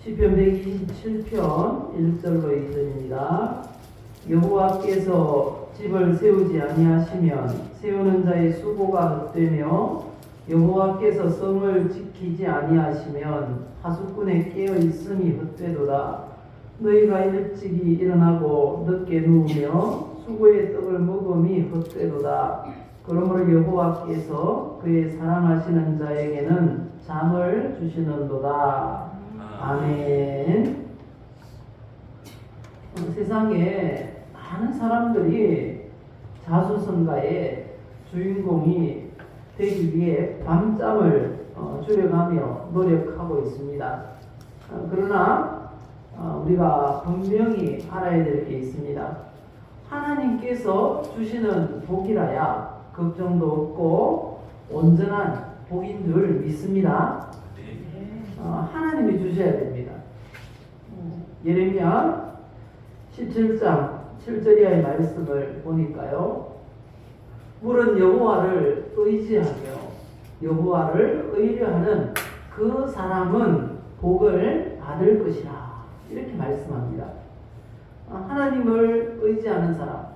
시편 127편 1절로 2절입니다. 여호와께서 집을 세우지 아니하시면 세우는 자의 수고가 헛되며 여호와께서 성을 지키지 아니하시면 하수꾼의 깨어 있음이 헛되도다. 너희가 일찍이 일어나고 늦게 누우며 수고의 떡을 먹음이 헛되도다. 그러므로 여호와께서 그의 사랑하시는 자에게는 잠을 주시는도다. 아멘. 세상에 많은 사람들이 자수성가의 주인공이 되기 위해 밤잠을 줄여가며 노력하고 있습니다. 그러나 우리가 분명히 알아야 될 게 있습니다. 하나님께서 주시는 복이라야 걱정도 없고 온전한 복인 줄 믿습니다. 하나님이 주셔야 됩니다. 예레미야 17장 7절 의 말씀을 보니까요. 물은 여호와를 의지하며 여호와를 의뢰하는 그 사람은 복을 받을 것이라. 이렇게 말씀합니다. 하나님을 의지하는 사람,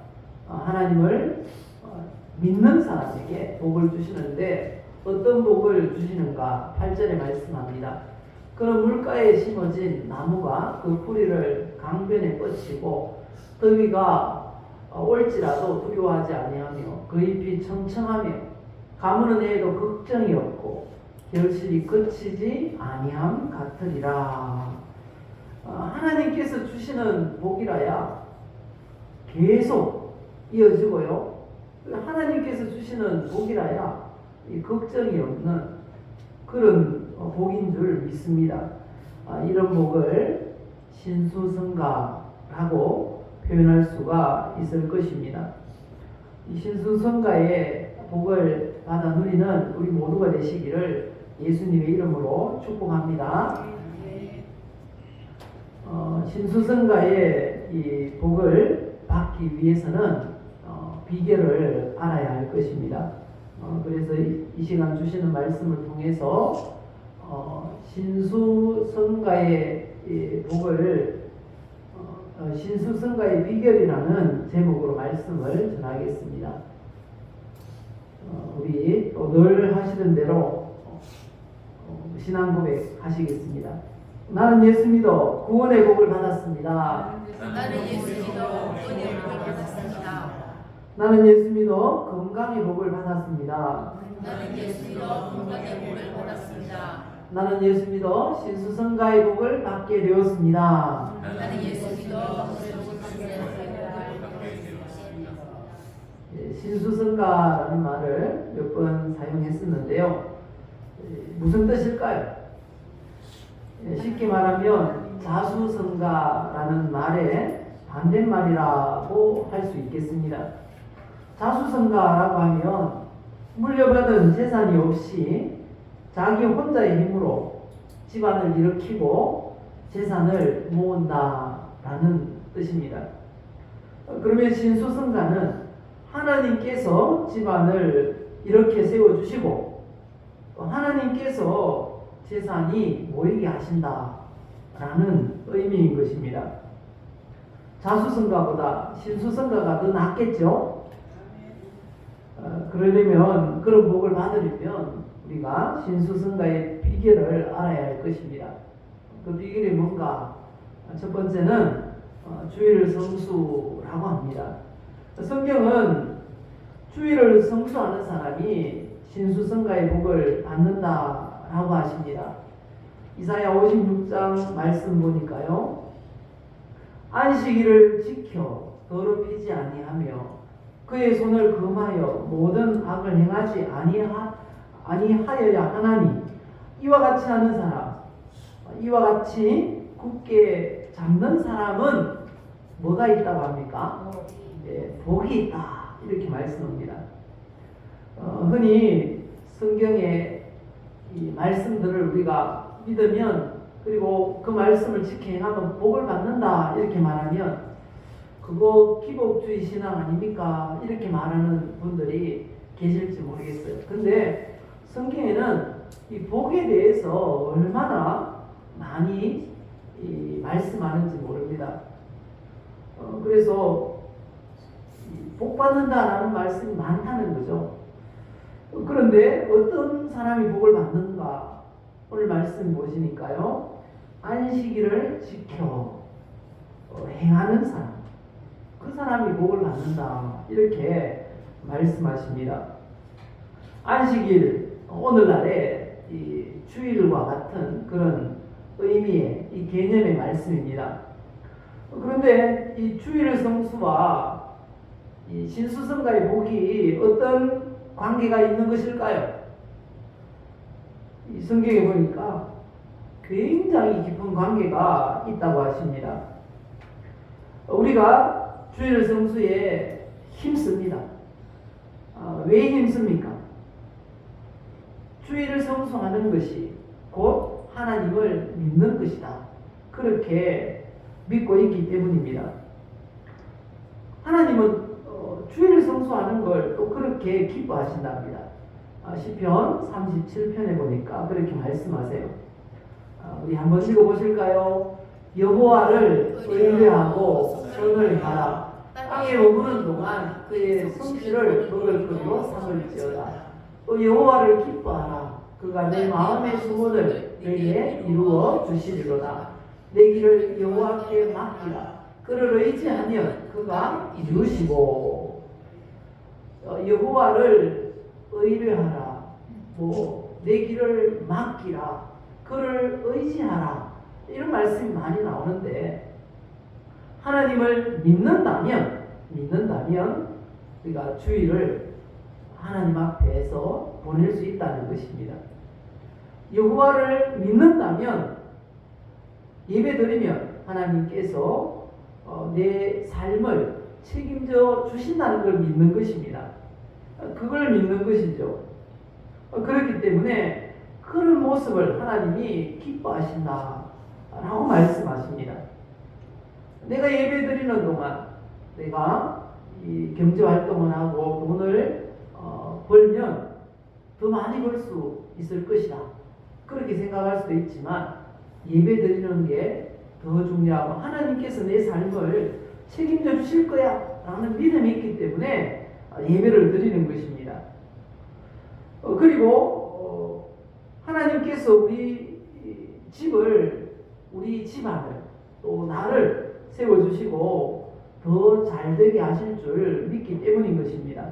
하나님을 믿는 사람에게 복을 주시는데 어떤 복을 주시는가? 8절에 말씀합니다. 그런 물가에 심어진 나무가 그 뿌리를 강변에 뻗치고 더위가 올지라도 두려워하지 아니하며 그 잎이 청청하며 가무는 해에도 걱정이 없고 결실이 그치지 아니함 같으리라. 하나님께서 주시는 복이라야 계속 이어지고요. 하나님께서 주시는 복이라야 걱정이 없는 그런 복인 줄 믿습니다. 이런 복을 신수성가라고 표현할 수가 있을 것입니다. 이 신수성가의 복을 받아 누리는 우리 모두가 되시기를 예수님의 이름으로 축복합니다. 신수성가의 이 복을 받기 위해서는 비결을 알아야 할 것입니다. 그래서 이 시간 주시는 말씀을 통해서 신수성가의 복을 신수성가의 비결이라는 제목으로 말씀을 전하겠습니다. 우리 늘 하시는 대로 신앙 고백 하시겠습니다. 나는 예수 믿어 구원의 복을 받았습니다. 나는 예수 믿어 구원의 복을 받았습니다. 나는 예수 믿어 건강의 복을 받았습니다. 나는 예수 믿어 건강의 복을 받았습니다. 나는 예수 믿어 신수성가의 복을 받게 되었습니다. 나는 예수 믿어 건강의 복을 받게 되었습니다. 신수성가라는 말을 몇 번 사용했었는데요. 무슨 뜻일까요? 쉽게 말하면 자수성가라는 말의 반대말이라고 할 수 있겠습니다. 자수성가라고 하면 물려받은 재산이 없이 자기 혼자의 힘으로 집안을 일으키고 재산을 모은다라는 뜻입니다. 그러면 신수성가는 하나님께서 집안을 이렇게 세워주시고 하나님께서 재산이 모이게 하신다라는 의미인 것입니다. 자수성가보다 신수성가가 더 낫겠죠? 그러려면 그런 복을 받으려면 우리가 신수성가의 비결을 알아야 할 것입니다. 그 비결이 뭔가? 첫 번째는 주의를 성수라고 합니다. 성경은 주의를 성수하는 사람이 신수성가의 복을 받는다라고 하십니다. 이사야 56장 말씀 보니까요. 안식일을 지켜 더럽히지 아니하며 그의 손을 금하여 모든 악을 행하지 아니하여야 하나니 이와 같이 하는 사람, 이와 같이 굳게 잡는 사람은 뭐가 있다고 합니까? 복이 있다. 이렇게 말씀합니다. 흔히 성경의 이 말씀들을 우리가 믿으면 그리고 그 말씀을 지켜 행하면 복을 받는다 이렇게 말하면 그거 기복주의 신앙 아닙니까? 이렇게 말하는 분들이 계실지 모르겠어요. 근데 성경에는 이 복에 대해서 얼마나 많이 말씀하는지 모릅니다. 그래서 복 받는다라는 말씀이 많다는 거죠. 그런데 어떤 사람이 복을 받는가? 오늘 말씀 보시니까요. 안식일을 지켜 행하는 사람, 그 사람이 복을 받는다, 이렇게 말씀하십니다. 안식일, 오늘날의 이 주일과 같은 그런 의미의 이 개념의 말씀입니다. 그런데 이 주일 성수와 이 신수성가의 복이 어떤 관계가 있는 것일까요? 이 성경에 보니까 굉장히 깊은 관계가 있다고 하십니다. 우리가 주일 성수에 힘씁니다. 왜 힘씁니까? 주일을 성수하는 것이 곧 하나님을 믿는 것이다, 그렇게 믿고 있기 때문입니다. 하나님은 주일을 성수하는 걸 또 그렇게 기뻐하신답니다. 시편 37편에 보니까 그렇게 말씀하세요. 우리 한번 읽어보실까요? 여호와를 의뢰하고 선을 하라. 땅에 머무는 동안 그의 성취를 먹을 것으로 삼을지어다. 또 여호와를 기뻐하라. 그가 내 마음의 소원을 내게 이루어 주시리로다. 내 길을 여호와께 맡기라. 그를 의지하면 그가 이루시고. 여호와를 의뢰하라. 내 길을 맡기라. 그를 의지하라. 이런 말씀이 많이 나오는데, 하나님을 믿는다면 우리가 주일을 하나님 앞에서 보낼 수 있다는 것입니다. 여호와를 믿는다면, 예배드리면 하나님께서 내 삶을 책임져 주신다는 걸 믿는 것입니다. 그걸 믿는 것이죠. 그렇기 때문에 그런 모습을 하나님이 기뻐하신다 라고 말씀하십니다. 내가 예배드리는 동안 내가 이 경제활동을 하고 돈을 벌면 더 많이 벌 수 있을 것이다, 그렇게 생각할 수도 있지만, 예배드리는 게 더 중요하고 하나님께서 내 삶을 책임져 주실 거야 라는 믿음이 있기 때문에 예배를 드리는 것입니다. 그리고 하나님께서 우리 집을, 우리 집안을, 또 나를 세워주시고 더 잘되게 하실 줄 믿기 때문인 것입니다.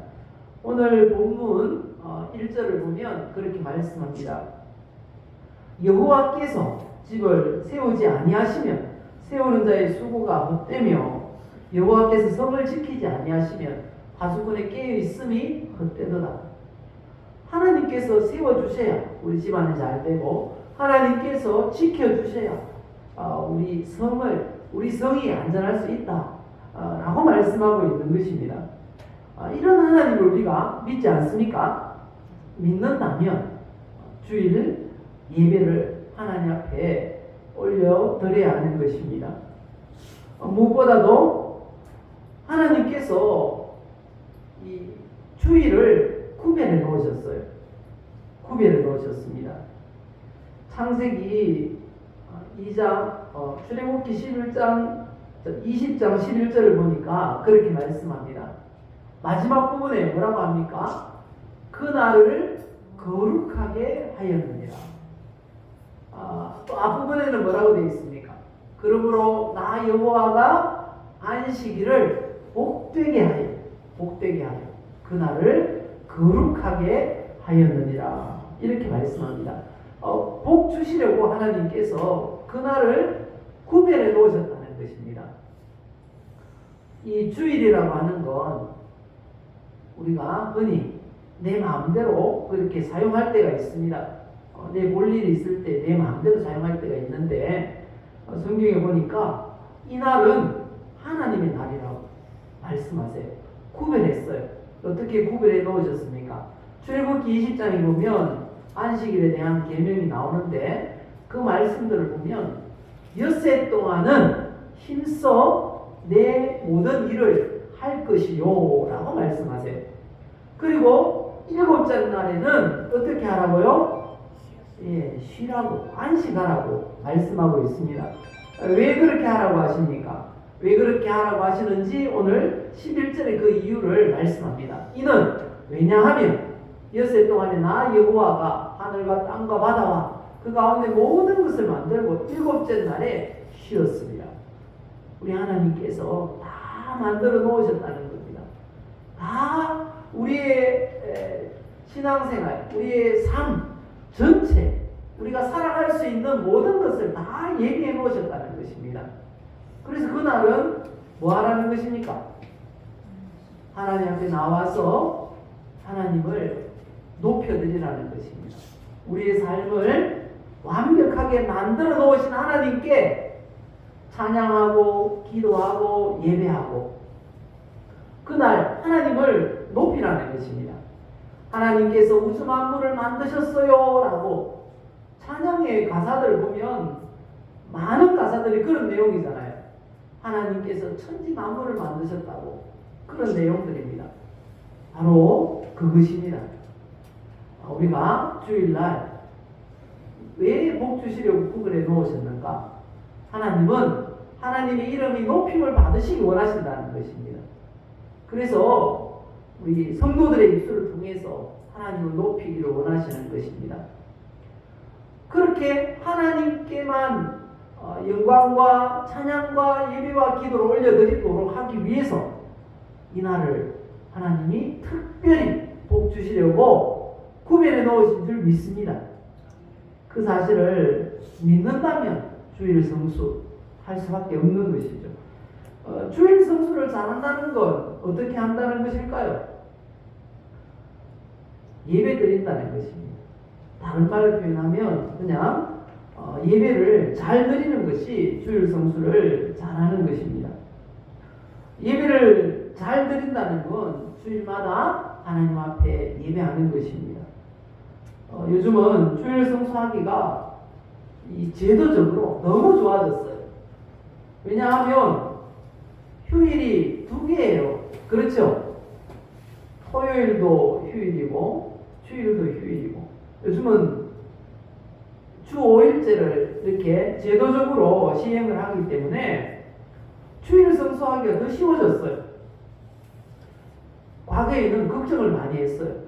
오늘 본문 1절을 보면 그렇게 말씀합니다. 여호와께서 집을 세우지 아니하시면 세우는 자의 수고가 헛되며, 여호와께서 성을 지키지 아니하시면 파수꾼의 깨어 있음이 헛되도다. 하나님께서 세워주셔야 우리 집안이 잘 되고, 하나님께서 지켜주셔야 우리 성이 안전할 수 있다 라고 말씀하고 있는 것입니다. 이런 하나님을 우리가 믿지 않습니까? 믿는다면 주일 예배를 하나님 앞에 올려드려야 하는 것입니다. 무엇보다도 하나님께서 이 주일을 구별해 놓으셨어요. 구별해 놓으셨습니다. 창세기 2장, 출애굽기 11장 20장 11절을 보니까 그렇게 말씀합니다. 마지막 부분에 뭐라고 합니까? 그날을 거룩하게 하였느니라. 또 앞부분에는 뭐라고 되어 있습니까? 그러므로 나 여호와가 안식일을 복되게 하여 그날을 거룩하게 하였느니라, 이렇게 말씀합니다. 복 주시려고 하나님께서 그날을 구별해 놓으셨다는 것입니다. 이 주일이라고 하는 건 우리가 흔히 내 마음대로 그렇게 사용할 때가 있습니다. 내 볼 일이 있을 때 내 마음대로 사용할 때가 있는데, 성경에 보니까 이 날은 하나님의 날이라고 말씀하세요. 구별했어요. 어떻게 구별해 놓으셨습니까? 출애굽기 20장에 보면 안식일에 대한 계명이 나오는데, 그 말씀들을 보면 엿새 동안은 힘써 내 모든 일을 할 것이요 라고 말씀하세요. 그리고 7째 날에는 어떻게 하라고요? 쉬라고, 안식하라고 말씀하고 있습니다. 왜 그렇게 하라고 하십니까? 왜 그렇게 하라고 하시는지 오늘 11절에 그 이유를 말씀합니다. 이는 왜냐하면 엿새 동안에 나 여호와가 하늘과 땅과 바다와 그 가운데 모든 것을 만들고 일곱째 날에 쉬었습니다. 우리 하나님께서 다 만들어 놓으셨다는 겁니다. 다 우리의 신앙생활, 우리의 삶 전체, 우리가 살아갈 수 있는 모든 것을 다 예비해 놓으셨다는 것입니다. 그래서 그날은 뭐 하라는 것입니까? 하나님 앞에 나와서 하나님을 높여드리라는 것입니다. 우리의 삶을 완벽하게 만들어 놓으신 하나님께 찬양하고 기도하고 예배하고 그날 하나님을 높이라는 것입니다. 하나님께서 우주 만물을 만드셨어요 라고 찬양의 가사들을 보면 많은 가사들이 그런 내용이잖아요. 하나님께서 천지 만물을 만드셨다고 그런 내용들입니다. 바로 그것입니다. 우리가 주일날 왜 복 주시려고 구글에 놓으셨는가? 하나님은 하나님의 이름이 높임을 받으시기 원하신다는 것입니다. 그래서 우리 성도들의 입술을 통해서 하나님을 높이기를 원하시는 것입니다. 그렇게 하나님께만 영광과 찬양과 예배와 기도를 올려드리도록 하기 위해서 이날을 하나님이 특별히 복 주시려고 구별해 놓으신 줄 믿습니다. 그 사실을 믿는다면 주일 성수 할 수밖에 없는 것이죠. 주일 성수를 잘한다는 건 어떻게 한다는 것일까요? 예배 드린다는 것입니다. 다른 말로 표현하면 그냥 예배를 잘 드리는 것이 주일 성수를 잘하는 것입니다. 예배를 잘 드린다는 건 주일마다 하나님 앞에 예배하는 것입니다. 요즘은 주일 성수하기가 이 제도적으로 너무 좋아졌어요. 왜냐하면 휴일이 2개예요. 그렇죠? 토요일도 휴일이고 주일도 휴일이고 요즘은 주 5일제를 이렇게 제도적으로 시행을 하기 때문에 주일 성수하기가 더 쉬워졌어요. 과거에는 걱정을 많이 했어요.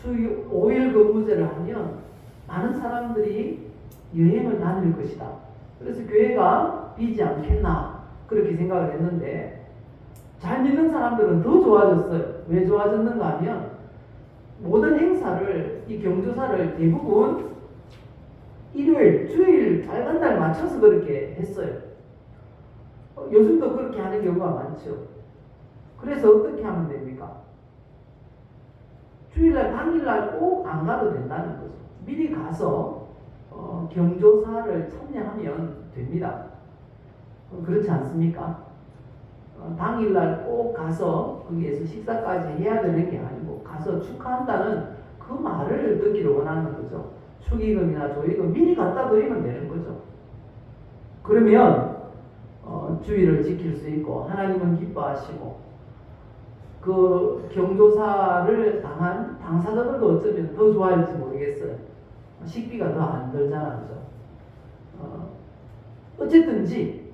주 5일 근무제를 하면 많은 사람들이 여행을 다닐 것이다. 그래서 교회가 비지 않겠나 그렇게 생각을 했는데 잘 믿는 사람들은 더 좋아졌어요. 왜 좋아졌는가 하면 모든 행사를 이 경조사를 대부분 일요일, 주일 빨간 날 맞춰서 그렇게 했어요. 요즘도 그렇게 하는 경우가 많죠. 그래서 어떻게 하면 됩니까? 주일날 당일날 꼭 안 가도 된다는 거죠. 미리 가서 경조사를 참여하면 됩니다. 그렇지 않습니까? 당일날 꼭 가서 거기에서 식사까지 해야 되는 게 아니고 가서 축하한다는 그 말을 듣기를 원하는 거죠. 축의금이나 조의금 미리 갖다 드리면 되는 거죠. 그러면 주의를 지킬 수 있고 하나님은 기뻐하시고 그 경조사를 당한 당사자들도 어쩌면 더 좋아할지 모르겠어요. 식비가 더 안 들잖아, 그죠? 어쨌든지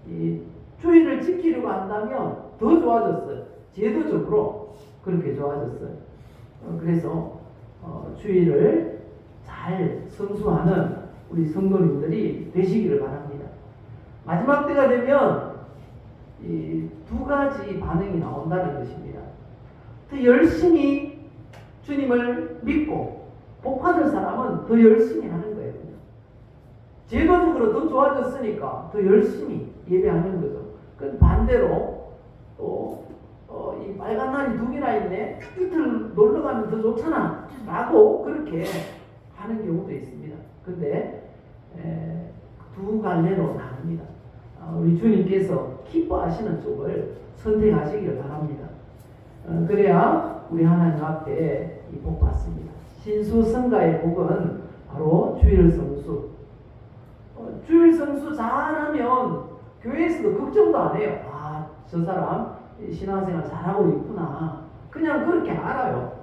이 주의를 지키려고 한다면 더 좋아졌어요. 제도적으로 그렇게 좋아졌어요. 그래서 주의를 잘 성수하는 우리 성도님들이 되시기를 바랍니다. 마지막 때가 되면 이 2가지 반응이 나온다는 것입니다. 더 열심히 주님을 믿고 복받을 사람은 더 열심히 하는 거예요. 제도적으로 더 좋아졌으니까 더 열심히 예배하는 거죠. 그 반대로 또 이 빨간 날이 2개나 있네. 이틀 놀러 가면 더 좋잖아. 라고 그렇게 하는 경우도 있습니다. 근데 2갈래로 나눕니다. 우리 주님께서 기뻐하시는 쪽을 선택하시기를 바랍니다. 그래야 우리 하나님 앞에 이 복 받습니다. 신수성가의 복은 바로 주일 성수. 주일 성수 잘하면 교회에서도 걱정도 안 해요. 아, 저 사람 신앙생활 잘하고 있구나. 그냥 그렇게 알아요.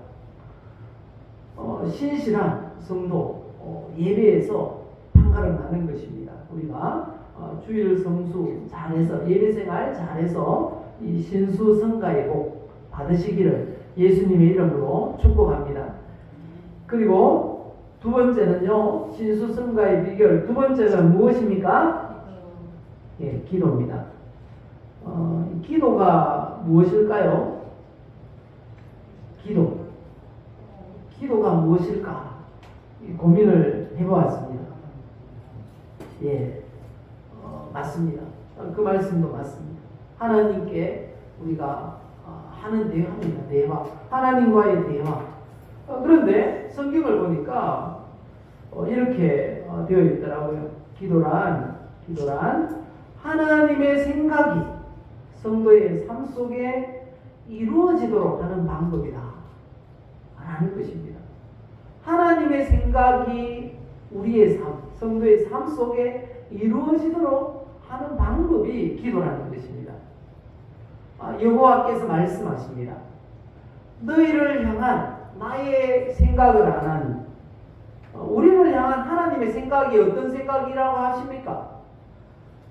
신실한 성도 예배에서 역할을 하는 것입니다. 우리가 주일 성수 잘해서 예배생활 잘해서 이 신수성가의 복 받으시기를 예수님의 이름으로 축복합니다. 그리고 두 번째는요, 신수성가의 비결 두 번째는 무엇입니까? 예, 기도입니다. 기도가 무엇일까요? 기도가 무엇일까? 고민을 해보았습니다. 예, 맞습니다. 그 말씀도 맞습니다. 하나님께 우리가 하는 대화입니다. 대화. 하나님과의 대화. 그런데 성경을 보니까 이렇게 되어 있더라고요. 기도란 하나님의 생각이 성도의 삶 속에 이루어지도록 하는 방법이다 라는 것입니다. 하나님의 생각이 우리의 삶, 성도의 삶 속에 이루어지도록 하는 방법이 기도라는 것입니다. 여호와께서 말씀하십니다. 너희를 향한 나의 생각을 안 하니, 우리를 향한 하나님의 생각이 어떤 생각이라고 하십니까?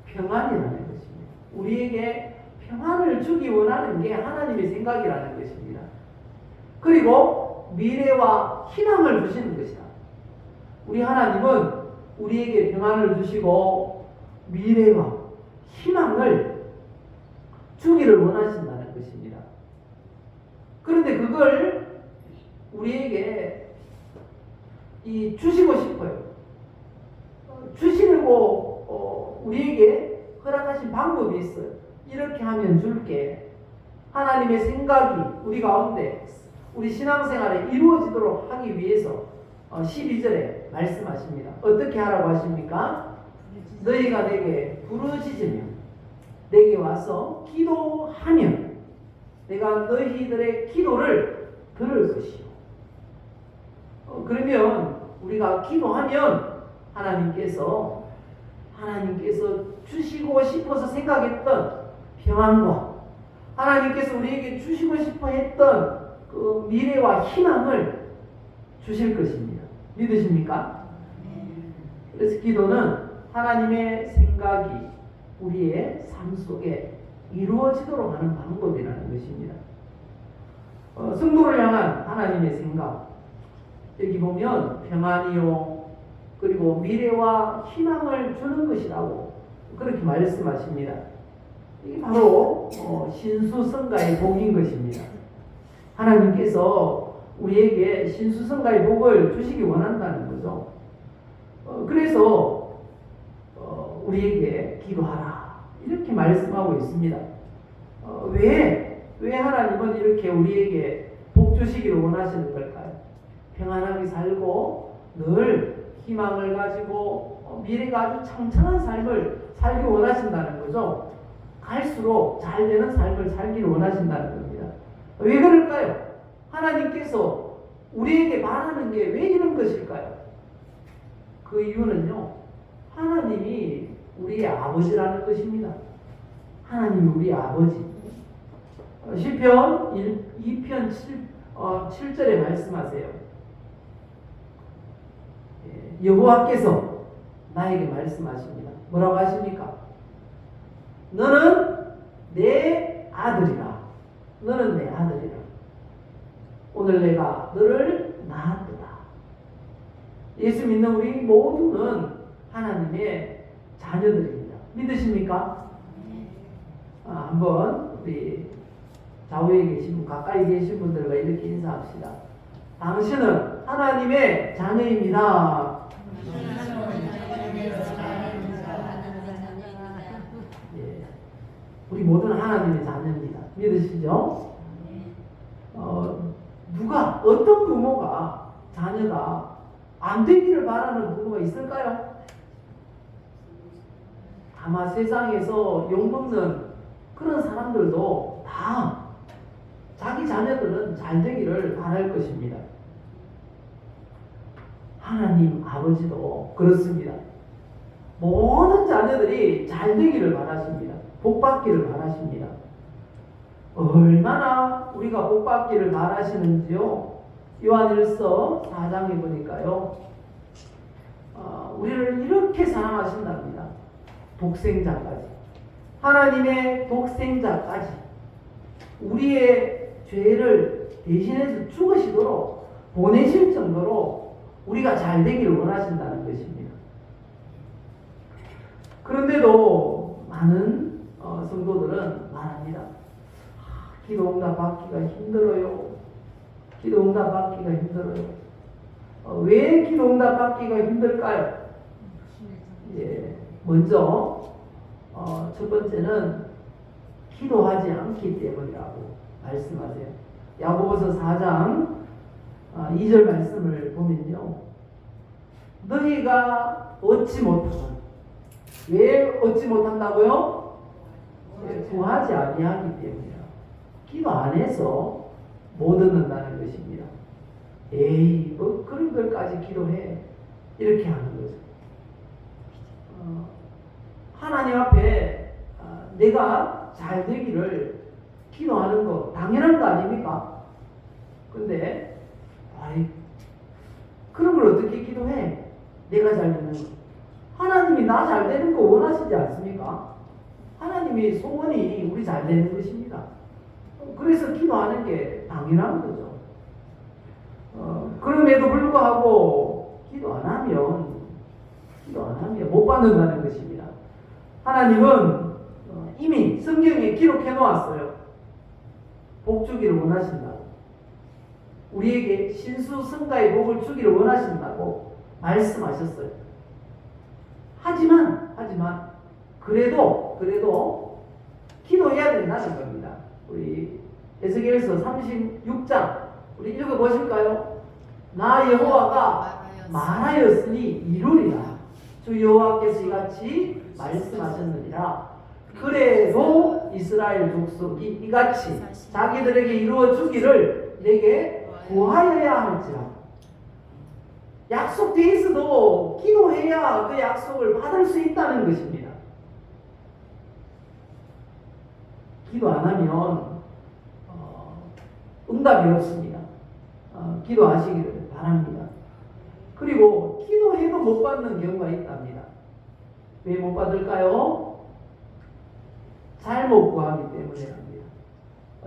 평안이라는 것입니다. 우리에게 평안을 주기 원하는 게 하나님의 생각이라는 것입니다. 그리고 미래와 희망을 주시는 것이다. 우리 하나님은 우리에게 평안을 주시고 미래와 희망을 주기를 원하신다는 것입니다. 그런데 그걸 우리에게 주시고 싶어요. 주시려고 우리에게 허락하신 방법이 있어요. 이렇게 하면 줄게. 하나님의 생각이 우리 가운데 우리 신앙생활에 이루어지도록 하기 위해서 12절에 말씀하십니다. 어떻게 하라고 하십니까? 너희가 내게 부르짖으며 내게 와서 기도하면 내가 너희들의 기도를 들을 것이요. 그러면 우리가 기도하면 하나님께서 주시고 싶어서 생각했던 평안과 하나님께서 우리에게 주시고 싶어 했던 그 미래와 희망을 주실 것입니다. 믿으십니까? 그래서 기도는 하나님의 생각이 우리의 삶 속에 이루어지도록 하는 방법이라는 것입니다. 성도를 향한 하나님의 생각, 여기 보면 평안이요 그리고 미래와 희망을 주는 것이라고 그렇게 말씀하십니다. 이게 바로 신수성가의 복인 것입니다. 하나님께서 우리에게 신수성가의 복을 주시기 원한다는 거죠. 그래서 우리에게 기도하라 이렇게 말씀하고 있습니다. 왜 하나님은 이렇게 우리에게 복 주시기를 원하시는 걸까요? 평안하게 살고 늘 희망을 가지고 미래가 아주 창창한 삶을 살기 원하신다는 거죠. 갈수록 잘 되는 삶을 살기를 원하신다는 겁니다. 왜 그럴까요? 하나님께서 우리에게 말하는 게 왜 이런 것일까요? 그 이유는요, 하나님이 우리의 아버지라는 것입니다. 하나님이 우리의 아버지. 시편 2편 7절에 말씀하세요. 여호와께서 나에게 말씀하십니다. 뭐라고 하십니까? 너는 내 아들이라. 너는 내 아들이라. 오늘 내가 너를 낳았도다. 예수 믿는 우리 모두는 하나님의 자녀들입니다. 믿으십니까? 한번 우리 좌우에 계신 분, 가까이 계신 분들과 이렇게 인사합시다. 당신은 하나님의 자녀입니다. 예, 우리 모두는 하나님의 자녀입니다. 믿으시죠? 누가 어떤 부모가 자녀가 안 되기를 바라는 부모가 있을까요? 아마 세상에서 욕먹는 그런 사람들도 다 자기 자녀들은 잘 되기를 바랄 것입니다. 하나님 아버지도 그렇습니다. 모든 자녀들이 잘 되기를 바라십니다. 복 받기를 바라십니다. 얼마나 우리가 복 받기를 바라시는지요. 요한일서 4장에 보니까요. 우리를 이렇게 사랑하신답니다. 독생자까지. 하나님의 독생자까지 우리의 죄를 대신해서 죽으시도록 보내실 정도로 우리가 잘 되기를 원하신다는 것입니다. 그런데도 많은 성도들은 말합니다. 기도 응답 받기가 힘들어요. 기도 응답 받기가 힘들어요. 왜 기도 응답 받기가 힘들까요? 먼저 첫 번째는 기도하지 않기 때문이라고 말씀하세요. 야고보서 4장 2절 말씀을 보면요. 너희가 얻지 못하는, 왜 얻지 못한다고요? 구하지 아니하기 때문이야. 기도 안 해서 못 얻는다는 것입니다. 에이, 뭐 그런 걸까지 기도해. 이렇게 하는 거죠. 하나님 앞에 내가 잘 되기를 기도하는 거 당연한 거 아닙니까? 근데 그런 걸 어떻게 기도해? 내가 잘 되는 거. 하나님이 나 잘 되는 거 원하시지 않습니까? 하나님이 소원이 우리 잘 되는 것입니다. 그래서 기도하는 게 당연한 거죠. 그럼에도 불구하고 기도 안 하면 못 받는다는 것입니다. 하나님은 이미 성경에 기록해 놓았어요. 복 주기를 원하신다고. 우리에게 신수성가의 복을 주기를 원하신다고 말씀하셨어요. 하지만 그래도 기도해야 된다는 겁니다. 우리 에스겔서 36장 우리 읽어보실까요? 나 여호와가 말하였으니 이루리라. 주 여호와께서 이같이 말씀하셨느니라. 그래도 이스라엘 족속이 이같이 자기들에게 이루어 주기를 내게 구하여야 할지라. 약속돼 있어도 기도해야 그 약속을 받을 수 있다는 것입니다. 기도 안 하면 응답이 없습니다. 기도하시기를 바랍니다. 그리고 기도해도 못 받는 경우가 있답니다. 왜 못 받을까요? 잘못 구하기 때문이랍니다.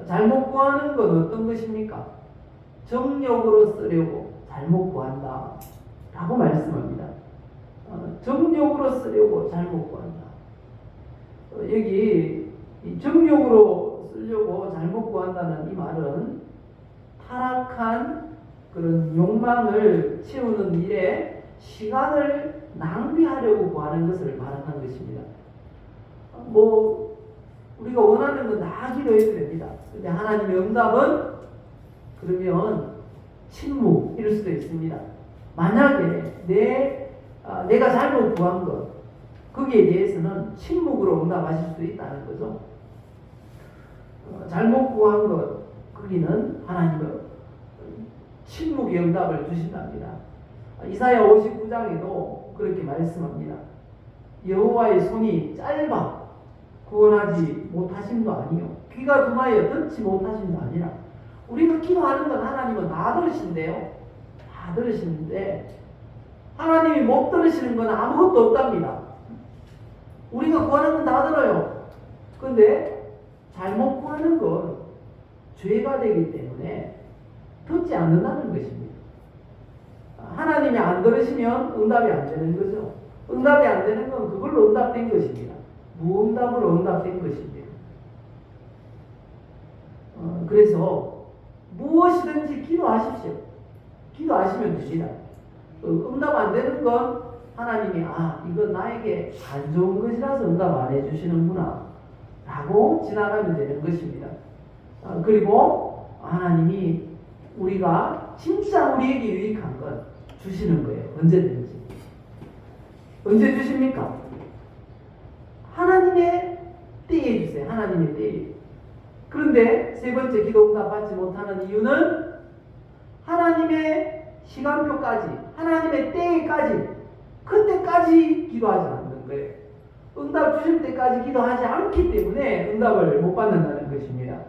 잘못 구하는 건 어떤 것입니까? 정욕으로 쓰려고 잘못 구한다 라고 말씀합니다. 정욕으로 쓰려고 잘못 구한다. 여기 정욕으로 쓰려고 잘못 구한다는 이 말은 타락한 그런 욕망을 채우는 일에 시간을 낭비하려고 구하는 것을 말하는 것입니다. 우리가 원하는 건 다 기도해도 됩니다. 근데 하나님의 응답은 그러면 침묵일 수도 있습니다. 만약에 내가 잘못 구한 것 거기에 대해서는 침묵으로 응답하실 수도 있다는 거죠. 잘못 구한 것 거기는 하나님은 침묵의 응답을 주신답니다. 이사야 59장에도 그렇게 말씀합니다. 여호와의 손이 짧아 구원하지 못하심도 아니요 귀가 둔하여 듣지 못하심도 아니라. 우리가 기도하는 건 하나님은 다 들으신대요. 다 들으시는데 하나님이 못 들으시는 건 아무것도 없답니다. 우리가 구하는 건 다 들어요. 그런데 잘못 구하는 건 죄가 되기 때문에 듣지 않는다는 것입니다. 하나님이 안 들으시면 응답이 안 되는 거죠. 응답이 안 되는 건 그걸로 응답된 것입니다. 무응답으로 응답된 것입니다. 그래서 무엇이든지 기도하십시오. 기도하시면 됩니다. 응답 안 되는 건 하나님이 이건 나에게 안 좋은 것이라서 응답 안 해주시는구나 라고 지나가면 되는 것입니다. 그리고 하나님이 우리가 진짜 우리에게 유익한 것 주시는 거예요. 언제든지. 언제 주십니까? 하나님의 때에 주세요. 하나님의 때에. 그런데 세 번째 기도 응답 받지 못하는 이유는 하나님의 시간표까지, 하나님의 때까지, 그때까지 기도하지 않는 거예요. 응답 주실 때까지 기도하지 않기 때문에 응답을 못 받는다는 것입니다.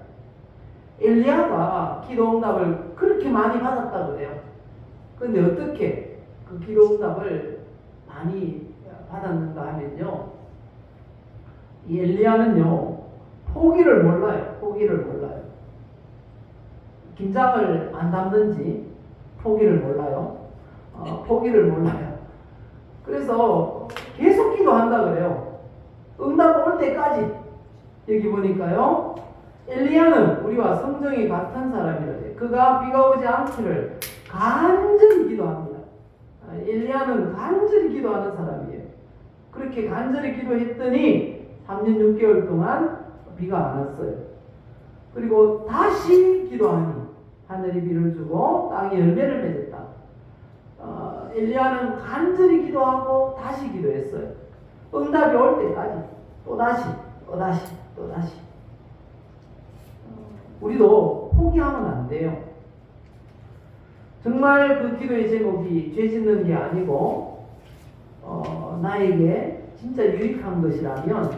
엘리야가 기도 응답을 그렇게 많이 받았다고 해요. 그런데 어떻게 그 기도 응답을 많이 받았는가 하면요, 이 엘리야는요 포기를 몰라요. 포기를 몰라요. 김장을 안 담는지 포기를 몰라요. 포기를 몰라요. 그래서 계속 기도한다 그래요. 응답 올 때까지. 여기 보니까요, 엘리야는 우리와 성정이 같은 사람이라요. 그가 비가 오지 않기를 간절히 기도합니다. 엘리야는 간절히 기도하는 사람이에요. 그렇게 간절히 기도했더니 3년 6개월 동안 비가 안 왔어요. 그리고 다시 기도하니 하늘이 비를 주고 땅이 열매를 맺었다. 엘리야는 간절히 기도하고 다시 기도했어요. 응답이 올 때까지 또다시 우리도 포기하면 안 돼요. 정말 그 기도의 제목이 죄 짓는 게 아니고 나에게 진짜 유익한 것이라면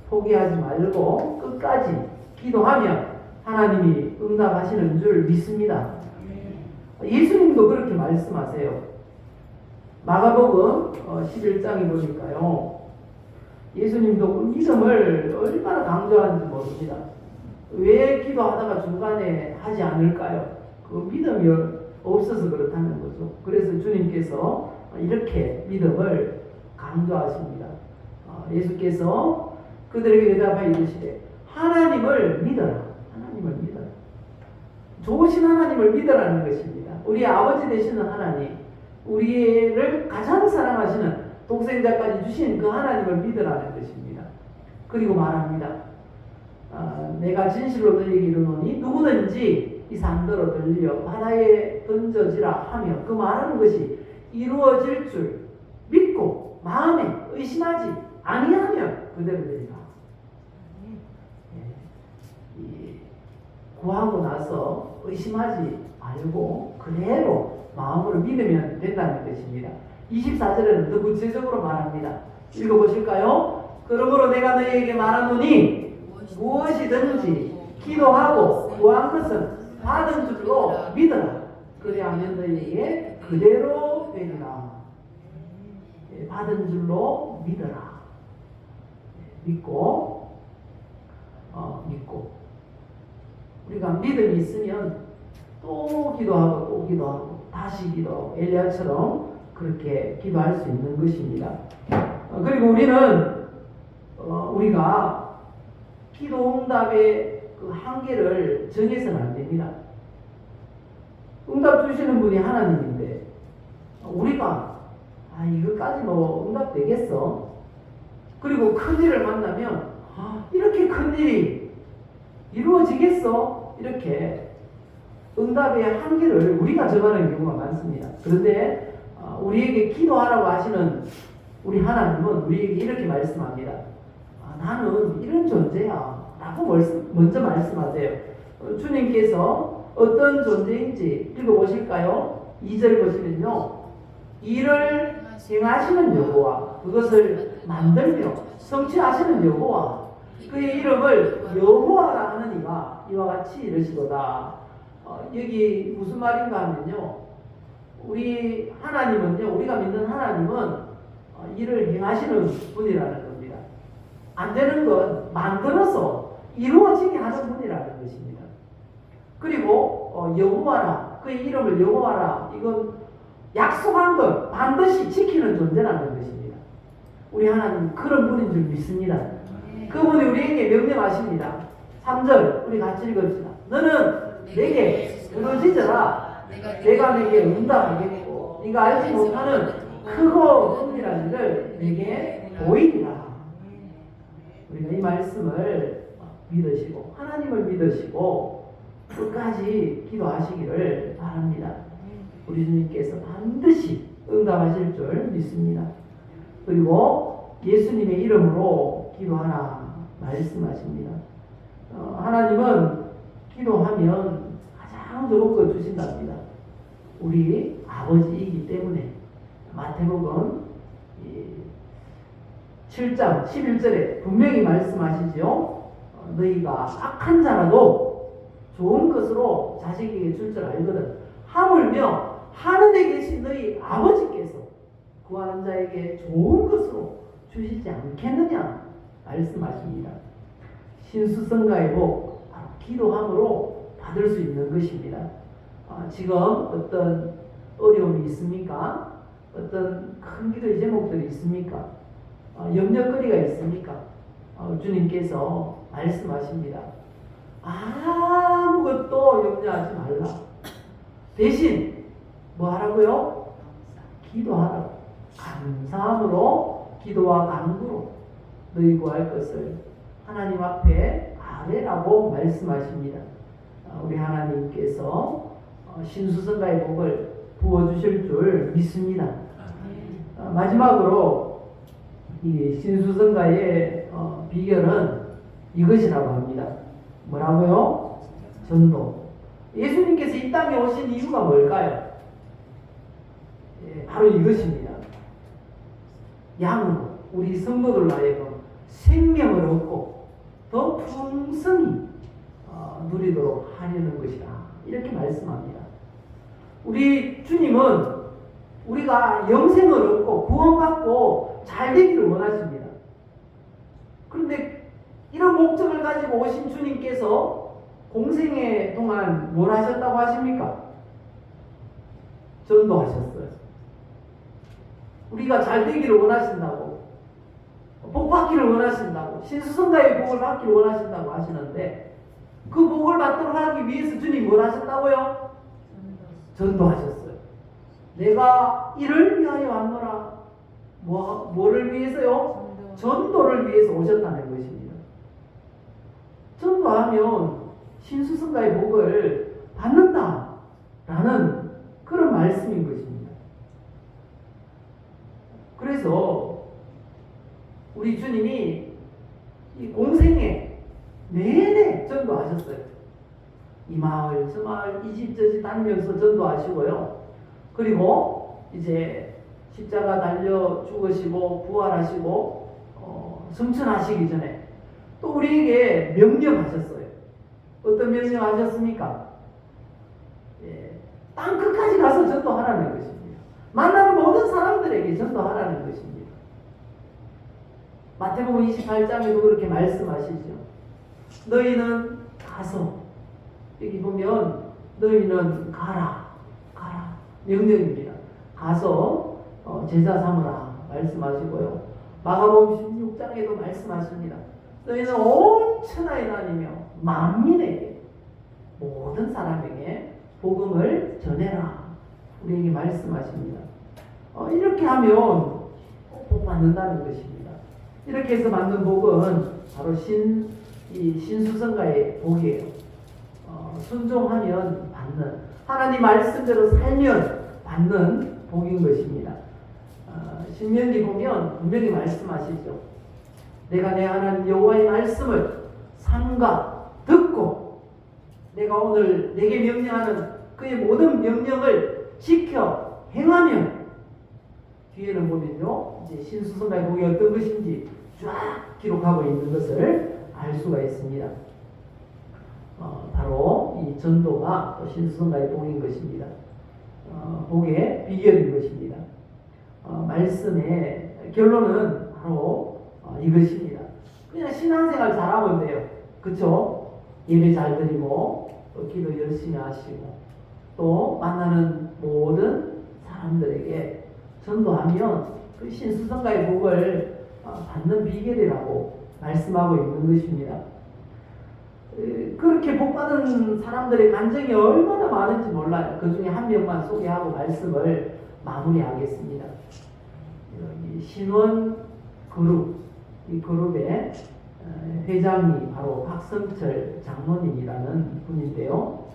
포기하지 말고 끝까지 기도하면 하나님이 응답하시는 줄 믿습니다. 예수님도 그렇게 말씀하세요. 마가복음 11장에 보니까요, 예수님도 그 믿음을 얼마나 강조하는지 모릅니다. 왜 기도하다가 중간에 하지 않을까요? 그 믿음이 없어서 그렇다는 거죠. 그래서 주님께서 이렇게 믿음을 강조하십니다. 예수께서 그들에게 대답하여 이르시되 하나님을 믿어라. 하나님을 믿어라. 좋으신 하나님을 믿으라는 것입니다. 우리 아버지 되시는 하나님, 우리를 가장 사랑하시는 독생자까지 주신 그 하나님을 믿으라는 것입니다. 그리고 말합니다. 내가 진실로 너희에게 이르노니 누구든지 이 산더러 들려 바다에 던져지라 하며 그 말하는 것이 이루어질 줄 믿고 마음에 의심하지 아니하면 그대로 되리라. 구하고 나서 의심하지 말고 그대로 마음으로 믿으면 된다는 것입니다. 24절에는 더 구체적으로 말합니다. 읽어보실까요? 그러므로 내가 너희에게 말하노니 무엇이든지 기도하고 구한 것은 받은 줄로 믿어라. 그리하면 너희에게 그대로 되리라. 받은 줄로 믿어라. 믿고 우리가 믿음이 있으면 또 기도하고 다시 기도하고 엘리야처럼 그렇게 기도할 수 있는 것입니다. 그리고 우리는 우리가 기도 응답의 그 한계를 정해서는 안 됩니다. 응답 주시는 분이 하나님인데 우리가 이거까지 뭐 응답 되겠어? 그리고 큰일을 만나면 이렇게 큰일이 이루어지겠어? 이렇게 응답의 한계를 우리가 정하는 경우가 많습니다. 그런데 우리에게 기도하라고 하시는 우리 하나님은 우리에게 이렇게 말씀합니다. 나는 이런 존재야 라고 먼저 말씀하세요. 주님께서 어떤 존재인지 읽어보실까요? 2절 보시면요, 이를 행하시는 여호와, 그것을 만들며 성취하시는 여호와, 그의 이름을 여호와라 하는 이와 같이 이르시도다. 여기 무슨 말인가 하면요, 우리 하나님은요, 우리가 믿는 하나님은 일을 행하시는 분이라는 겁니다. 안 되는 건 만들어서 이루어지게 하는 분이라는 것입니다. 그리고 여호와라, 그의 이름을 여호와라, 이건 약속한 것 반드시 지키는 존재라는 것입니다. 우리 하나님 그런 분인 줄 믿습니다. 그분이 우리에게 명령하십니다. 3절 우리 같이 읽읍시다. 너는 내게 부르짖으라. 내가 내게 응답하겠고 네가 알지 못하는 크고 은밀한 일을 내게 보이리라. 우리가 이 말씀을 믿으시고 하나님을 믿으시고 끝까지 기도하시기를 바랍니다. 우리 주님께서 반드시 응답하실 줄 믿습니다. 그리고 예수님의 이름으로 기도하라 말씀하십니다. 하나님은 기도하면 가장 좋은 걸 주신답니다. 우리 아버지이기 때문에 마태복음 7장 11절에 분명히 말씀하시죠. 너희가 악한 자라도 좋은 것으로 자식에게 줄 줄 알거든. 하물며 하늘에 계신 너희 아버지께서 구하는 자에게 좋은 것으로 주시지 않겠느냐 말씀하십니다. 신수성가의 복, 바로 기도함으로 받을 수 있는 것입니다. 지금 어떤 어려움이 있습니까? 어떤 큰 기도의 제목들이 있습니까? 염려거리가 있습니까? 주님께서 말씀하십니다. 아무것도 염려하지 말라. 대신 뭐 하라고요? 기도하라. 감사함으로 기도와 간구로 너희 구할 것을 하나님 앞에 아뢰라고 말씀하십니다. 우리 하나님께서 신수성가의 복을 부어주실 줄 믿습니다. 마지막으로 이 신수성가의 비결은 이것이라고 합니다. 뭐라고요? 전도. 예수님께서 이 땅에 오신 이유가 뭘까요? 바로 이것입니다. 양으로 우리 성도들로 하여금 생명을 얻고 더 풍성히 누리도록 하려는 것이다. 이렇게 말씀합니다. 우리 주님은 우리가 영생을 얻고 구원받고 잘 되기를 원하십니다. 그런데 이런 목적을 가지고 오신 주님께서 공생애 동안 뭘 하셨다고 하십니까? 전도하셨어요. 우리가 잘 되기를 원하신다고, 복 받기를 원하신다고, 신수성가의 복을 받기를 원하신다고 하시는데, 그 복을 받도록 하기 위해서 주님 뭘 하셨다고요? 전도하셨어요. 내가 이를 위하여 왔노라. 뭐를 위해서요? 전도를 위해서 오셨다는 것입니다. 전도하면 신수성가의 복을 받는다라는 그런 말씀인 것입니다. 그래서 우리 주님이 이 공생에 내내 전도하셨어요. 이 마을 저 마을 이 집 저 집 다니면서 전도하시고요. 그리고 이제 십자가 달려 죽으시고 부활하시고 승천하시기 전에 또 우리에게 명령하셨어요. 어떤 명령하셨습니까? 땅 끝까지 가서 전도하라는 것입니다. 만나는 모든 사람들에게 전도하라는 것입니다. 마태복음 28장에도 그렇게 말씀하시죠. 너희는 가서, 여기 보면 너희는 가라 명령입니다. 가서 제자 삼으라 말씀하시고요. 마가복음 16장에도 말씀하십니다. 너희는 온 천하에 다니며 만민에게 모든 사람에게 복음을 전해라. 우리에게 말씀하십니다. 이렇게 하면 복 받는다는 것입니다. 이렇게 해서 받는 복은 바로 신수성가의 복이에요. 순종하면 받는, 하나님 말씀대로 살면 받는 복인 것입니다. 신명기 보면 분명히 말씀하시죠. 내가 내 하나님 여호와의 말씀을 삼가 듣고 내가 오늘 내게 명령하는 그의 모든 명령을 지켜 행하면, 뒤에는 보면요 이제 신수성가의 복이 어떤 것인지 쫙 기록하고 있는 것을 알 수가 있습니다. 바로 이 전도가 신수성가의 복인 것입니다. 복의 비결인 것입니다. 말씀의 결론은 바로 이것입니다. 그냥 신앙생활 잘하면 돼요. 그쵸? 예배 잘 드리고 또 기도 열심히 하시고 또 만나는 모든 사람들에게 전도하면 그 신수성가의 복을 받는 비결이라고 말씀하고 있는 것입니다. 그렇게 복받은 사람들의 간증이 얼마나 많은지 몰라요. 그 중에 한 명만 소개하고 말씀을 마무리하겠습니다. 이 신원 그룹, 이 그룹의 회장이 바로 박성철 장로님이라는 분인데요.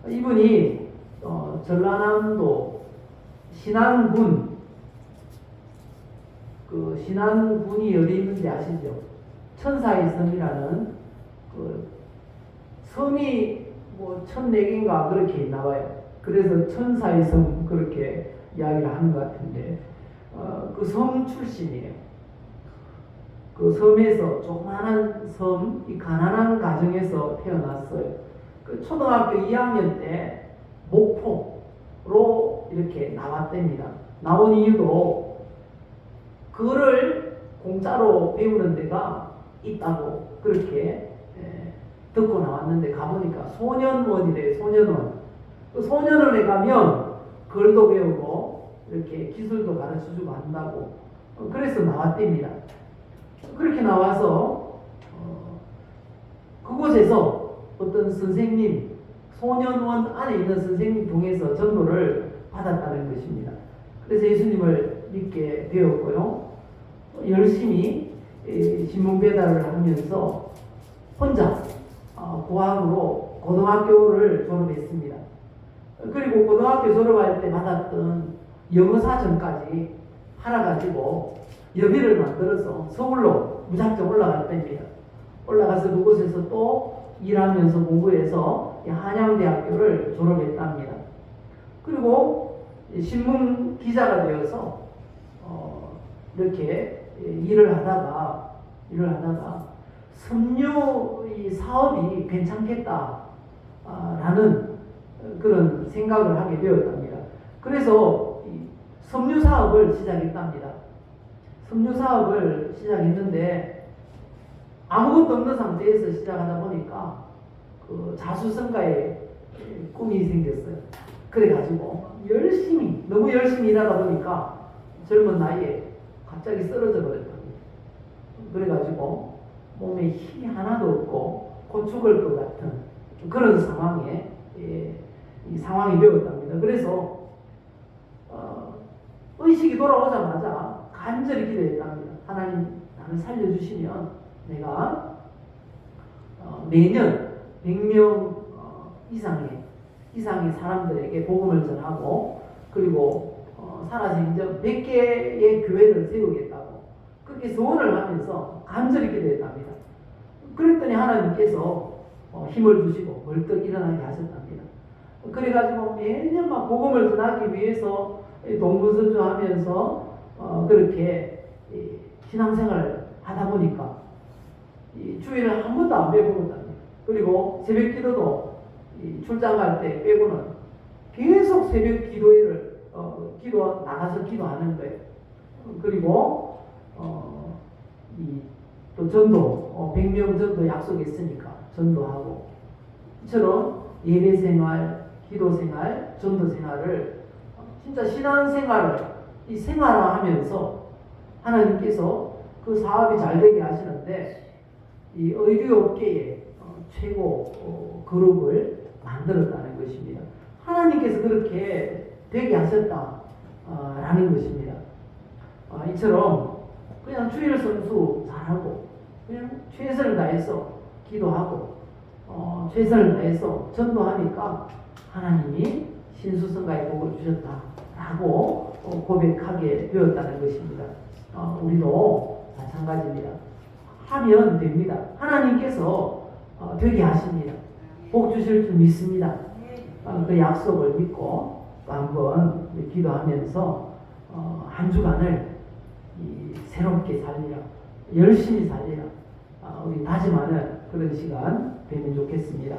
이분이 전라남도 신안군, 그 신안군이 어디 있는지 아시죠? 천사의 섬이라는 그 섬이 뭐 1004개인가 그렇게 있나봐요. 그래서 천사의 섬 그렇게 이야기를 하는 것 같은데 그 섬 출신이에요. 그 섬에서 조그마한 섬, 이 가난한 가정에서 태어났어요. 그 초등학교 2학년 때 목포로 이렇게 나왔답니다. 나온 이유도 그거를 공짜로 배우는 데가 있다고 그렇게 듣고 나왔는데 가보니까 소년원이래요. 소년원. 그 소년원에 가면 글도 배우고 이렇게 기술도 가르쳐주고 한다고 그래서 나왔답니다. 그렇게 나와서 그곳에서 어떤 선생님, 소년원 안에 있는 선생님 통해서 전도를 받았다는 것입니다. 그래서 예수님을 믿게 되었고요. 열심히 신문 배달을 하면서 혼자 고학으로 고등학교를 졸업했습니다. 그리고 고등학교 졸업할 때 받았던 영어 사전까지 팔아가지고 여비를 만들어서 서울로 무작정 올라갔답니다. 올라가서 그곳에서 또 일하면서 공부해서 한양대학교를 졸업했답니다. 그리고 신문 기자가 되어서 이렇게 일을 하다가 섬유 이 사업이 괜찮겠다라는 그런 생각을 하게 되었답니다. 그래서 섬유 사업을 시작했답니다. 섬유 사업을 시작했는데 아무것도 없는 상태에서 시작하다 보니까 그 자수성가의 꿈이 생겼어요. 그래가지고 너무 열심히 일하다 보니까 젊은 나이에 갑자기 쓰러져 버렸답니다. 그래가지고 몸에 힘이 하나도 없고 곧 죽을 것 같은 그런 상황에 이 상황이 되었답니다. 그래서 의식이 돌아오자마자 간절히 기도했답니다. 하나님, 나를 살려주시면 내가 매년 100명 이상의 사람들에게 복음을 전하고 그리고 살아생전 100개의 교회를 세우겠다고 그렇게 소원을 하면서 간절히 기도했답니다. 그랬더니 하나님께서 힘을 주시고 벌떡 일어나게 하셨답니다. 그래가지고 매년 막 복음을 전하기 위해서 동부서주하면서 그렇게 신앙생활을 하다 보니까 주일을 한 번도 안 빼먹었답니다. 그리고 새벽 기도도 출장갈 때 빼고는 계속 새벽 기도회를 나가서 기도하는 거예요. 그리고 또 전도 100명 전도 약속했으니까 전도하고 이처럼 예배생활, 기도생활, 전도생활을 진짜 신앙생활을 생활화하면서 하나님께서 그 사업이 잘 되게 하시는데 이 의류업계의 최고 그룹을 만들었다는 것입니다. 하나님께서 그렇게 되게 하셨다라는 것입니다. 이처럼 그냥 주일 선수 잘하고 그냥 최선을 다해서 기도하고 최선을 다해서 전도하니까 하나님이 신수성가의 복을 주셨다라고 고백하게 되었다는 것입니다. 우리도 마찬가지입니다. 하면 됩니다. 하나님께서 되게 하십니다. 복 주실 줄 믿습니다. 그 약속을 믿고 또 한번 기도하면서 한 주간을 새롭게 살리라, 열심히 살리라 우리 다짐하는 그런 시간 되면 좋겠습니다.